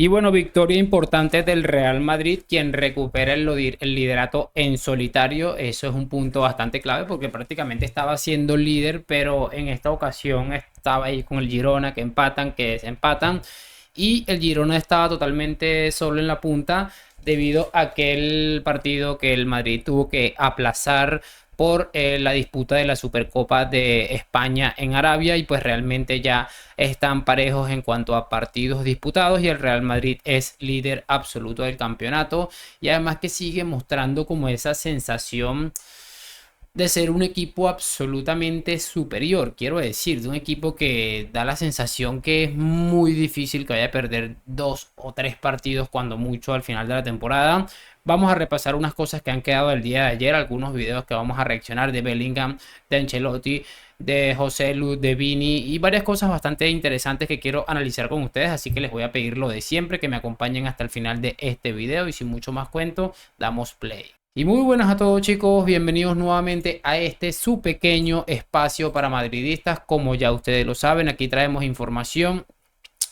Y bueno, victoria importante del Real Madrid, quien recupera el liderato en solitario. Eso es un punto bastante clave porque prácticamente estaba siendo líder, pero en esta ocasión estaba ahí con el Girona, que empatan, que desempatan. Y el Girona estaba totalmente solo en la punta debido a aquel partido que el Madrid tuvo que aplazar por la disputa de la Supercopa de España en Arabia, y pues realmente ya están parejos en cuanto a partidos disputados y el Real Madrid es líder absoluto del campeonato, y además que sigue mostrando como esa sensación de ser un equipo absolutamente superior, quiero decir, de un equipo que da la sensación que es muy difícil que vaya a perder dos o tres partidos cuando mucho al final de la temporada. Vamos a repasar unas cosas que han quedado el día de ayer, algunos videos que vamos a reaccionar de Bellingham, de Ancelotti, de José Lu, de Vini y varias cosas bastante interesantes que quiero analizar con ustedes, así que les voy a pedir lo de siempre, que me acompañen hasta el final de este video y sin mucho más cuento, damos play. Y muy buenas a todos, chicos, bienvenidos nuevamente a este su pequeño espacio para madridistas. Como ya ustedes lo saben, aquí traemos información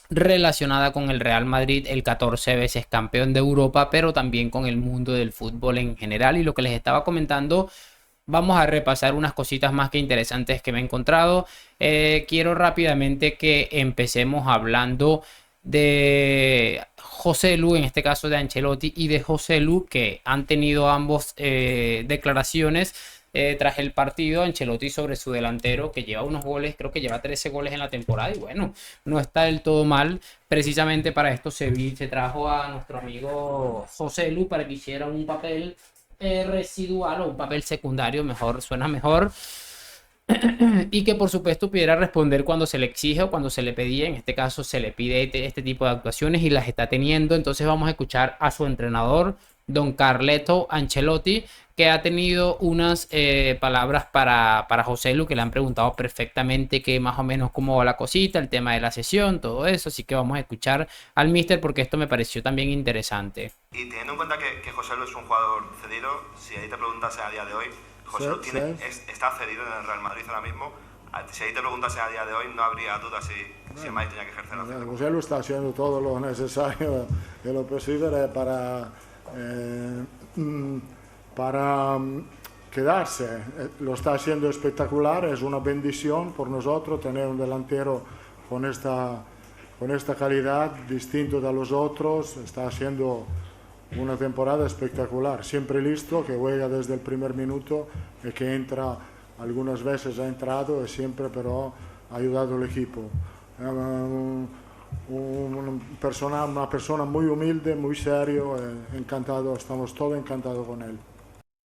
relacionada con el Real Madrid, el 14 veces campeón de Europa, pero también con el mundo del fútbol en general. Y lo que les estaba comentando, vamos a repasar unas cositas más que interesantes que me he encontrado. Quiero rápidamente que empecemos hablando de José Lu, en este caso de Ancelotti y de José Lu, que han tenido ambos declaraciones tras el partido. Ancelotti sobre su delantero, que lleva unos goles, creo que lleva 13 goles en la temporada, y bueno, no está del todo mal. Precisamente para esto se trajo a nuestro amigo José Lu para que hiciera un papel residual o un papel secundario, mejor, suena mejor, y que por supuesto pudiera responder cuando se le exige o cuando se le pedía. En este caso se le pide este tipo de actuaciones y las está teniendo. Entonces vamos a escuchar a su entrenador, don Carleto Ancelotti, que ha tenido unas palabras para José Lu, que le han preguntado perfectamente que más o menos cómo va la cosita, el tema de la sesión, todo eso. Así que vamos a escuchar al míster porque esto me pareció también interesante. Y teniendo en cuenta que José Lu es un jugador cedido, si ahí te preguntase a día de hoy, José Lu está cedido en el Real Madrid ahora mismo. Si ahí te preguntase a día de hoy, no habría duda si el Madrid tenía que ejercer la cesión. José Lu está haciendo todo lo necesario y lo posible para quedarse. Lo está haciendo espectacular, es una bendición por nosotros tener un delantero con esta calidad, distinto de los otros. Está haciendo una temporada espectacular, siempre listo, que juega desde el primer minuto y que entra, algunas veces ha entrado y siempre pero ha ayudado al equipo. Una persona muy humilde, muy serio, encantado, estamos todos encantados con él.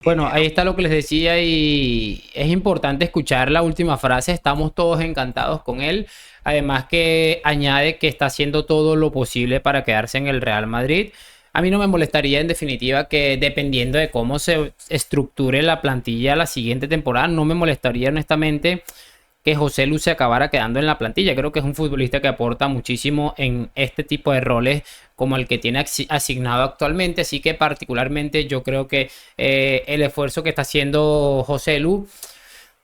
Bueno, ahí está lo que les decía, y es importante escuchar la última frase: estamos todos encantados con él. Además que añade que está haciendo todo lo posible para quedarse en el Real Madrid. A mí no me molestaría, en definitiva, que dependiendo de cómo se estructure la plantilla la siguiente temporada, no me molestaría honestamente que José Lu se acabara quedando en la plantilla. Creo que es un futbolista que aporta muchísimo en este tipo de roles como el que tiene asignado actualmente, así que particularmente yo creo que el esfuerzo que está haciendo José Lu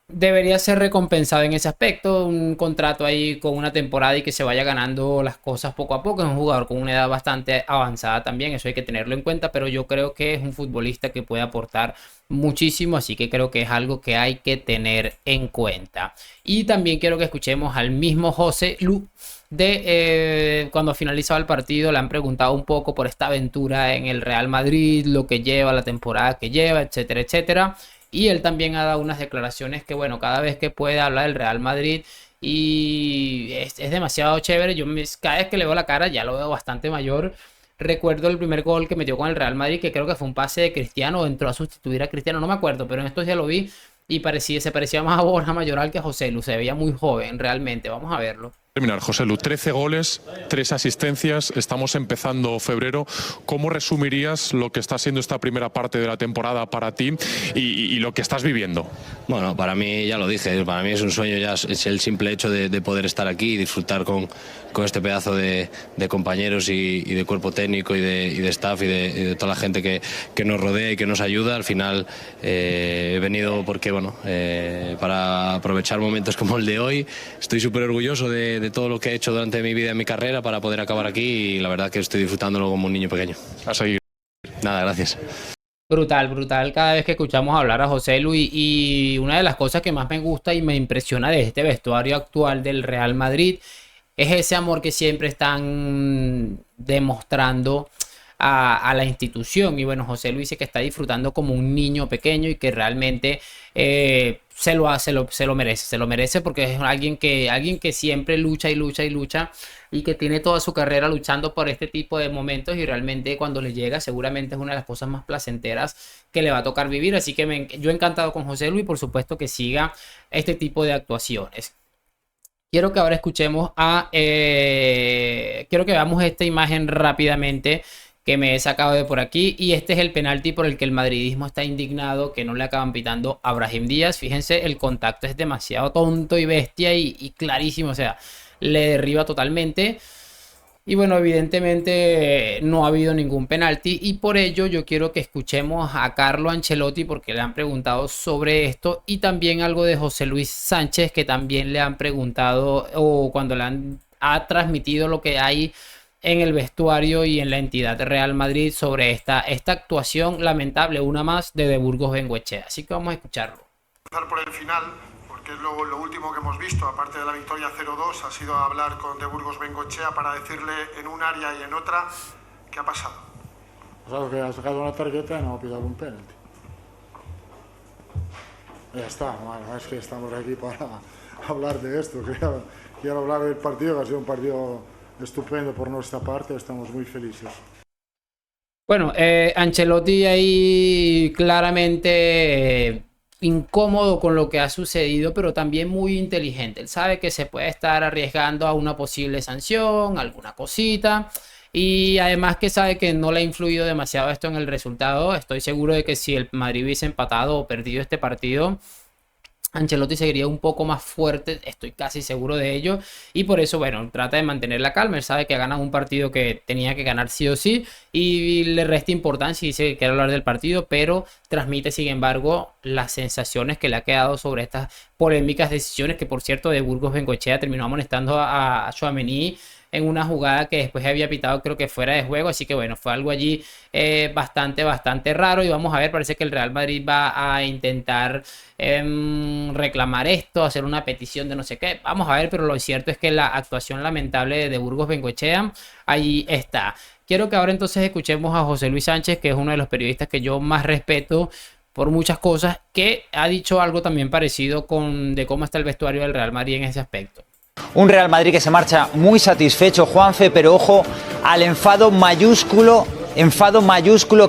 debería ser recompensado en ese aspecto. Un contrato ahí con una temporada y que se vaya ganando las cosas poco a poco. Es un jugador con una edad bastante avanzada también, eso hay que tenerlo en cuenta, pero yo creo que es un futbolista que puede aportar muchísimo, así que creo que es algo que hay que tener en cuenta. Y también quiero que escuchemos al mismo José Lu de cuando finalizaba el partido. Le han preguntado un poco por esta aventura en el Real Madrid, lo que lleva, la temporada que lleva, etcétera, etcétera. Y él también ha dado unas declaraciones que, bueno, cada vez que puede hablar del Real Madrid y es demasiado chévere. Cada vez que le veo la cara ya lo veo bastante mayor. Recuerdo el primer gol que metió con el Real Madrid, que creo que fue un pase de Cristiano, o entró a sustituir a Cristiano, no me acuerdo, pero en estos ya lo vi y se parecía más a Borja Mayoral que a José Lu, se veía muy joven realmente. Vamos a verlo. Terminar, José Lu, 13 goles, 3 asistencias, estamos empezando febrero. ¿Cómo resumirías lo que está siendo esta primera parte de la temporada para ti y lo que estás viviendo? Bueno, para mí, ya lo dije, para mí es un sueño, ya es el simple hecho de poder estar aquí y disfrutar con este pedazo de compañeros y de cuerpo técnico y de staff y de toda la gente que nos rodea y que nos ayuda. Al final he venido porque, bueno, para aprovechar momentos como el de hoy. Estoy súper orgulloso de de todo lo que he hecho durante mi vida y mi carrera para poder acabar aquí, y la verdad que estoy disfrutándolo como un niño pequeño. A seguir. Nada, gracias. Brutal, brutal cada vez que escuchamos hablar a José Luis, y una de las cosas que más me gusta y me impresiona de este vestuario actual del Real Madrid es ese amor que siempre están demostrando a la institución. Y bueno, José Luis dice que está disfrutando como un niño pequeño y que realmente se lo merece porque es alguien que siempre lucha y lucha y lucha, y que tiene toda su carrera luchando por este tipo de momentos, y realmente cuando le llega seguramente es una de las cosas más placenteras que le va a tocar vivir. Así que yo encantado con José Luis, por supuesto que siga este tipo de actuaciones. Quiero que ahora escuchemos quiero que veamos esta imagen rápidamente que me he sacado de por aquí, y este es el penalti por el que el madridismo está indignado que no le acaban pitando a Brahim Díaz. Fíjense, el contacto es demasiado tonto y bestia y clarísimo, o sea, le derriba totalmente. Y bueno, evidentemente no ha habido ningún penalti, y por ello yo quiero que escuchemos a Carlo Ancelotti, porque le han preguntado sobre esto, y también algo de José Luis Sánchez, que también le han preguntado, o cuando ha transmitido lo que hay en el vestuario y en la entidad de Real Madrid sobre esta actuación lamentable, una más de Burgos Bengoechea. Así que vamos a escucharlo. Empezar por el final, porque es lo último que hemos visto, aparte de la victoria 0-2, ha sido hablar con de Burgos Bengoechea para decirle en un área y en otra qué ha pasado. Ha pasado que ha sacado una tarjeta y no ha pitado un penalti. Ya está, bueno, es que estamos aquí para hablar de esto. Quiero hablar del partido, que ha sido un partido estupendo por nuestra parte, estamos muy felices. Bueno, Ancelotti ahí claramente incómodo con lo que ha sucedido, pero también muy inteligente. Él sabe que se puede estar arriesgando a una posible sanción, alguna cosita, y además que sabe que no le ha influido demasiado esto en el resultado. Estoy seguro de que si el Madrid hubiese empatado o perdido este partido, Ancelotti seguiría un poco más fuerte, estoy casi seguro de ello, y por eso, bueno, trata de mantener la calma. Él sabe que ha ganado un partido que tenía que ganar sí o sí, y le resta importancia y dice que quiere hablar del partido, pero transmite, sin embargo, las sensaciones que le ha quedado sobre estas polémicas decisiones, que por cierto, de Burgos Bengoechea terminó amonestando a Tchouaméni en una jugada que después había pitado, creo que fuera de juego. Así que bueno, fue algo allí bastante raro, y vamos a ver, parece que el Real Madrid va a intentar reclamar esto, hacer una petición de no sé qué, vamos a ver, pero lo cierto es que la actuación lamentable de Burgos Bengoechea ahí está. Quiero que ahora entonces escuchemos a José Luis Sánchez, que es uno de los periodistas que yo más respeto por muchas cosas, que ha dicho algo también parecido de cómo está el vestuario del Real Madrid en ese aspecto. Un Real Madrid que se marcha muy satisfecho, Juanfe, pero ojo al enfado mayúsculo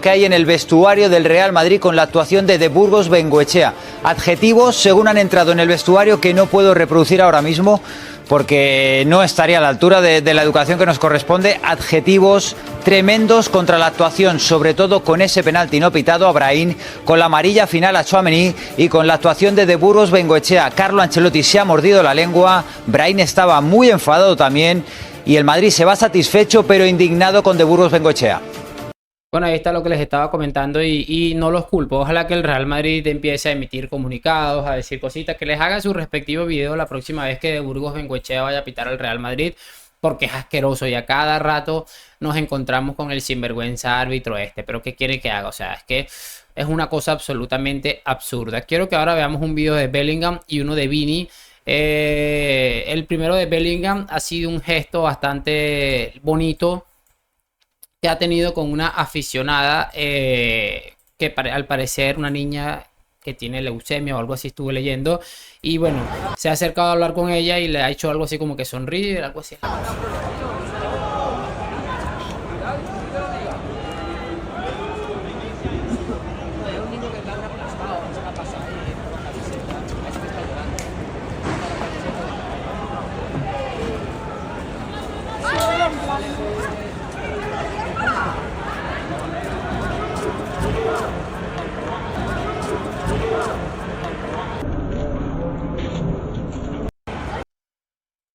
que hay en el vestuario del Real Madrid con la actuación de Burgos Bengoechea. Adjetivos, según han entrado en el vestuario, que no puedo reproducir ahora mismo porque no estaría a la altura de la educación que nos corresponde. Adjetivos tremendos contra la actuación, sobre todo con ese penalti no pitado a Brahim, con la amarilla final a Tchouaméni y con la actuación de Burgos Bengoechea. Carlo Ancelotti se ha mordido la lengua, Brahim estaba muy enfadado también, y el Madrid se va satisfecho pero indignado con Burgos Bengoechea. Bueno, ahí está lo que les estaba comentando, y no los culpo. Ojalá que el Real Madrid empiece a emitir comunicados, a decir cositas, que les haga su respectivo video la próxima vez que de Burgos Bengoechea vaya a pitar al Real Madrid, porque es asqueroso y a cada rato nos encontramos con el sinvergüenza árbitro este. Pero ¿qué quiere que haga? O sea, es que es una cosa absolutamente absurda. Quiero que ahora veamos un video de Bellingham y uno de Vini. El primero de Bellingham ha sido un gesto bastante bonito que ha tenido con una aficionada que al parecer una niña que tiene leucemia o algo así, estuve leyendo, y bueno, se ha acercado a hablar con ella y le ha hecho algo así como que sonríe, algo así.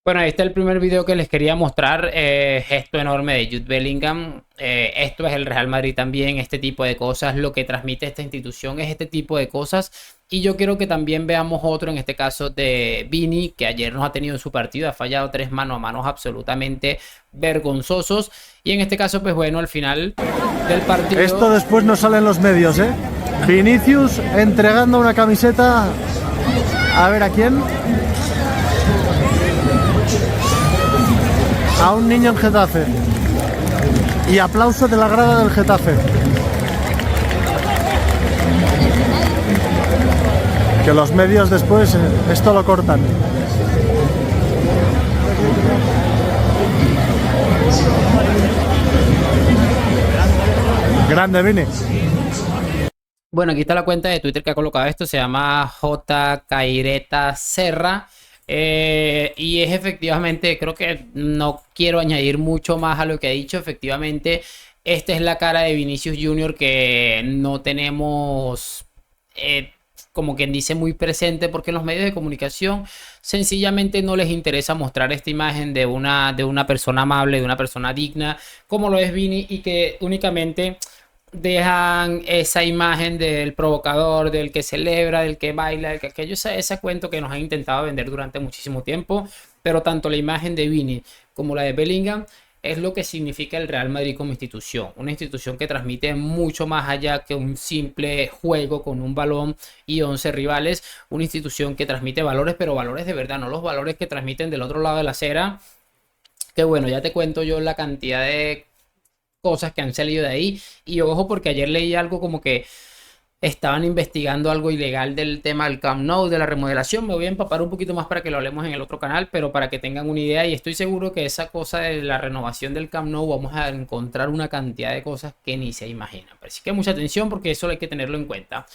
Bueno, ahí está el primer video que les quería mostrar, gesto enorme de Jude Bellingham. Esto es el Real Madrid también, este tipo de cosas, lo que transmite esta institución es este tipo de cosas, Y yo quiero que también veamos otro, en este caso de Vini, que ayer nos ha tenido en su partido, ha fallado 3 mano a manos absolutamente vergonzosos. Y en este caso, pues bueno, al final del partido... Esto después no sale en los medios, ¿eh? Vinicius entregando una camiseta... A ver, ¿a quién? A un niño en Getafe. Y aplauso de la grada del Getafe. Que los medios después esto lo cortan. Grande, Vini. Bueno, aquí está la cuenta de Twitter que ha colocado esto, se llama J. Caireta Serra. Y es efectivamente, creo que no quiero añadir mucho más a lo que ha dicho. Efectivamente, esta es la cara de Vinicius Junior que no tenemos, como quien dice, muy presente, porque en los medios de comunicación sencillamente no les interesa mostrar esta imagen de una persona amable, de una persona digna, como lo es Vini, y que únicamente dejan esa imagen del provocador, del que celebra, del que baila, del que aquello, ese cuento que nos han intentado vender durante muchísimo tiempo. Pero tanto la imagen de Vini como la de Bellingham es lo que significa el Real Madrid como institución. Una institución que transmite mucho más allá que un simple juego con un balón y 11 rivales. Una institución que transmite valores, pero valores de verdad, no los valores que transmiten del otro lado de la acera. Que bueno, ya te cuento yo la cantidad de cosas que han salido de ahí. Y ojo, porque ayer leí algo como que estaban investigando algo ilegal del tema del Camp Nou, de la remodelación. Me voy a empapar un poquito más para que lo hablemos en el otro canal, pero para que tengan una idea. Y estoy seguro que esa cosa de la renovación del Camp Nou vamos a encontrar una cantidad de cosas que ni se imaginan. Así que mucha atención, porque eso hay que tenerlo en cuenta.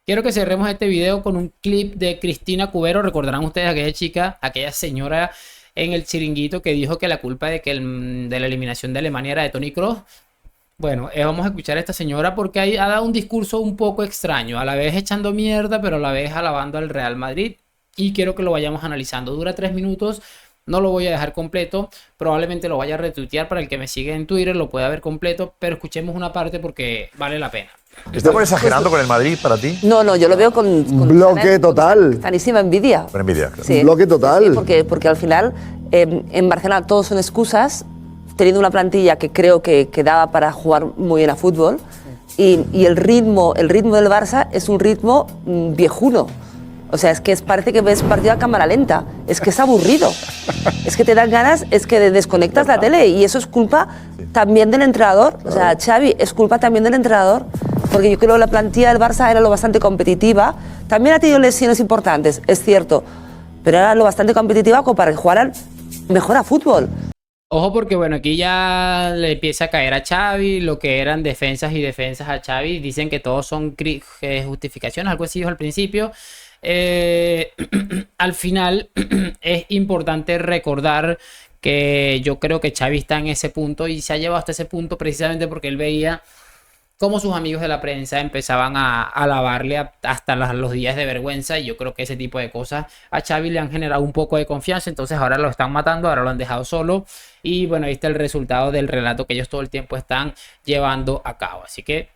Quiero que cerremos este video con un clip de Cristina Cubero. Recordarán ustedes a aquella chica, aquella señora en el Chiringuito que dijo que la culpa de la eliminación de Alemania era de Toni Kroos. Bueno, vamos a escuchar a esta señora porque ha dado un discurso un poco extraño, a la vez echando mierda, pero a la vez alabando al Real Madrid. Y quiero que lo vayamos analizando. Dura 3 minutos, no lo voy a dejar completo, probablemente lo vaya a retuitear para el que me sigue en Twitter, lo pueda ver completo, pero escuchemos una parte porque vale la pena. ¿Estamos exagerando con el Madrid para ti? No, yo lo veo con bloque total. Sanísima envidia. Con envidia, claro. Sí. Bloque total. Sí, porque al final en Barcelona todos son excusas, teniendo una plantilla que creo que daba para jugar muy bien a fútbol, y el ritmo del Barça es un ritmo viejuno. O sea, parece que ves partido a cámara lenta. Es que es aburrido. Es que te dan ganas, es que desconectas la tele, y eso es culpa también del entrenador. O sea, Xavi, es culpa también del entrenador, porque yo creo que la plantilla del Barça era lo bastante competitiva. También ha tenido lesiones importantes, es cierto, pero era lo bastante competitiva como para que jugaran mejor a fútbol. Ojo, porque bueno, aquí ya le empieza a caer a Xavi lo que eran defensas y defensas a Xavi. Dicen que todos son justificaciones, algo así dijo al principio. Al final es importante recordar que yo creo que Xavi está en ese punto y se ha llevado hasta ese punto precisamente porque él veía cómo sus amigos de la prensa empezaban a alabarle hasta los días de vergüenza, y yo creo que ese tipo de cosas a Xavi le han generado un poco de confianza. Entonces ahora lo están matando, ahora lo han dejado solo, y bueno, ahí está el resultado del relato que ellos todo el tiempo están llevando a cabo. Así que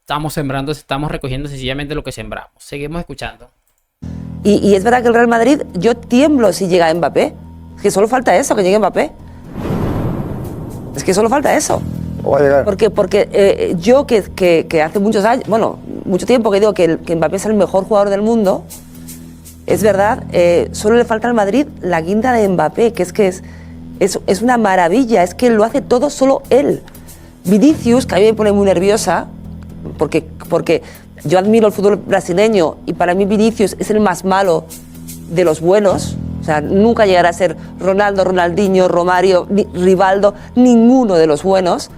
estamos sembrando, estamos recogiendo sencillamente lo que sembramos. Seguimos escuchando. Y es verdad que el Real Madrid, yo tiemblo si llega Mbappé. Es que solo falta eso, que llegue Mbappé. Es que solo falta eso. Porque yo que hace muchos años, bueno, mucho tiempo que digo que Mbappé es el mejor jugador del mundo, es verdad, solo le falta al Madrid la guinda de Mbappé, que es una maravilla, es que lo hace todo solo él. Vinicius, que a mí me pone muy nerviosa, porque yo admiro el fútbol brasileño y para mí Vinicius es el más malo de los buenos. O sea, nunca llegará a ser Ronaldo, Ronaldinho, Romario, Rivaldo, ninguno de los buenos.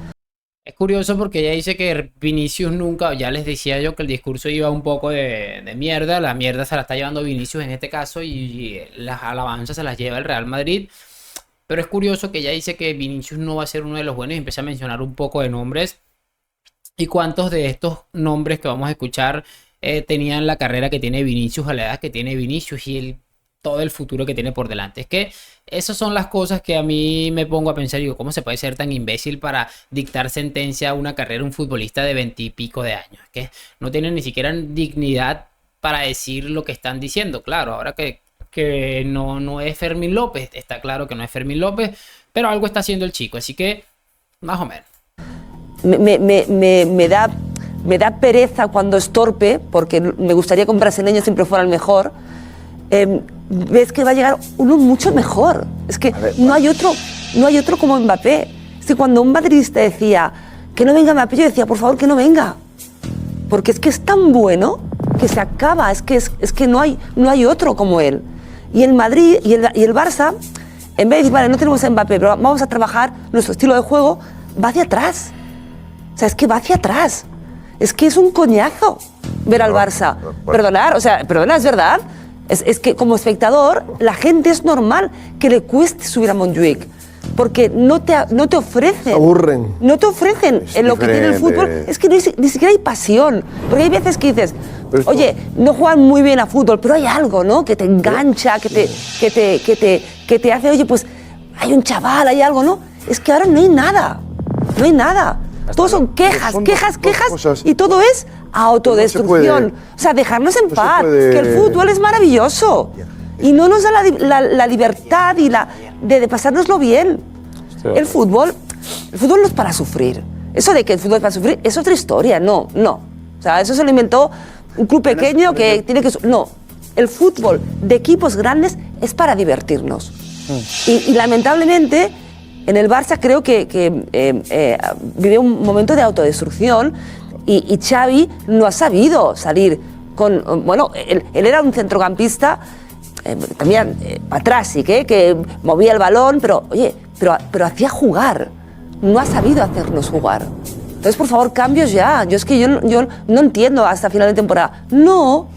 Es curioso porque ella dice que Vinicius nunca, ya les decía yo que el discurso iba un poco de mierda, la mierda se la está llevando Vinicius en este caso y las alabanzas se las lleva el Real Madrid. Pero es curioso que ella dice que Vinicius no va a ser uno de los buenos y empieza a mencionar un poco de nombres. ¿Y cuántos de estos nombres que vamos a escuchar tenían la carrera que tiene Vinicius a la edad que tiene Vinicius y todo el futuro que tiene por delante? Es que esas son las cosas que a mí me pongo a pensar y digo, ¿cómo se puede ser tan imbécil para dictar sentencia a una carrera, un futbolista de 20 y pico de años? Que no tiene ni siquiera dignidad para decir lo que están diciendo. Claro, ahora que no es Fermín López, está claro que no es Fermín López, pero algo está haciendo el chico, así que más o menos. Me da pereza cuando es torpe, porque me gustaría que un brasileño siempre fuera el mejor. Ves que va a llegar uno mucho mejor. Es que no hay otro como Mbappé. Es que cuando un madridista decía que no venga Mbappé, yo decía, por favor, que no venga. Porque es que es tan bueno que se acaba. Es que no hay otro como él. Y el Madrid y el Barça, en vez de decir, vale, no tenemos a Mbappé, pero vamos a trabajar nuestro estilo de juego, va hacia atrás. O sea, es que va hacia atrás. Es que es un coñazo ver al Barça. Perdonar, es verdad. Es que como espectador, la gente es normal que le cueste subir a Montjuic. Porque no te ofrecen. Aburren. No te ofrecen en lo que tiene el fútbol. Es que ni siquiera hay pasión. Porque hay veces que dices, oye, no juegan muy bien a fútbol, pero hay algo, ¿no? Que te engancha, que te hace, oye, pues hay un chaval, hay algo, ¿no? Es que ahora no hay nada. No hay nada. Todos son quejas, y todo es autodestrucción. O sea, dejarnos en paz, que el fútbol es maravilloso. Y no nos da la libertad y de pasárnoslo bien. El fútbol no es para sufrir. Eso de que el fútbol es para sufrir es otra historia. No. O sea, eso se lo inventó un club pequeño que tiene que... No, el fútbol de equipos grandes es para divertirnos. Y lamentablemente... En el Barça creo que vive un momento de autodestrucción y Xavi no ha sabido salir con... Bueno, él era un centrocampista también atrás, sí que movía el balón, pero oye, pero hacía jugar. No ha sabido hacernos jugar. Entonces, por favor, cambios ya. Yo no entiendo hasta final de temporada. No,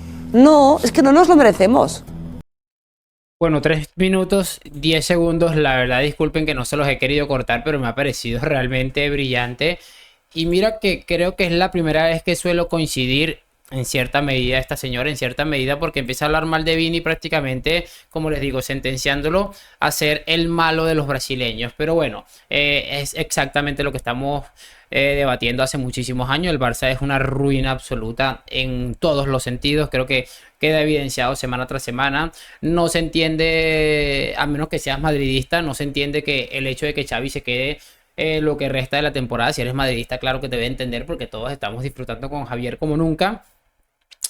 es que no nos lo merecemos. Bueno, 3 minutos, 10 segundos, la verdad disculpen que no se los he querido cortar, pero me ha parecido realmente brillante. Y mira que creo que es la primera vez que suelo coincidir en cierta medida esta señora, en cierta medida, porque empieza a hablar mal de Vini prácticamente, como les digo, sentenciándolo a ser el malo de los brasileños. Pero bueno, es exactamente lo que estamos debatiendo hace muchísimos años. El Barça es una ruina absoluta en todos los sentidos. Creo que queda evidenciado semana tras semana. No se entiende, a menos que seas madridista, no se entiende que el hecho de que Xavi se quede lo que resta de la temporada. Si eres madridista, claro que te debe entender, porque todos estamos disfrutando con Javier como nunca.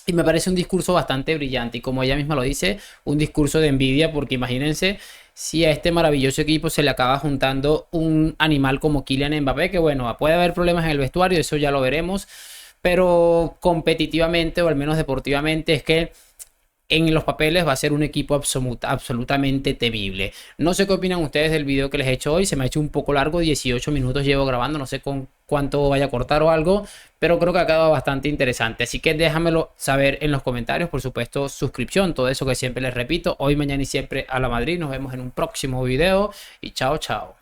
Y me parece un discurso bastante brillante y, como ella misma lo dice, un discurso de envidia, porque imagínense si a este maravilloso equipo se le acaba juntando un animal como Kylian Mbappé, que bueno, puede haber problemas en el vestuario, eso ya lo veremos, pero competitivamente o al menos deportivamente es que en los papeles va a ser un equipo absolutamente temible. No sé qué opinan ustedes del video que les he hecho hoy. Se me ha hecho un poco largo, 18 minutos llevo grabando, no sé con cuánto vaya a cortar o algo, pero creo que ha quedado bastante interesante. Así que déjamelo saber en los comentarios. Por supuesto, suscripción, todo eso que siempre les repito. Hoy, mañana y siempre a la Madrid. Nos vemos en un próximo video y chao, chao.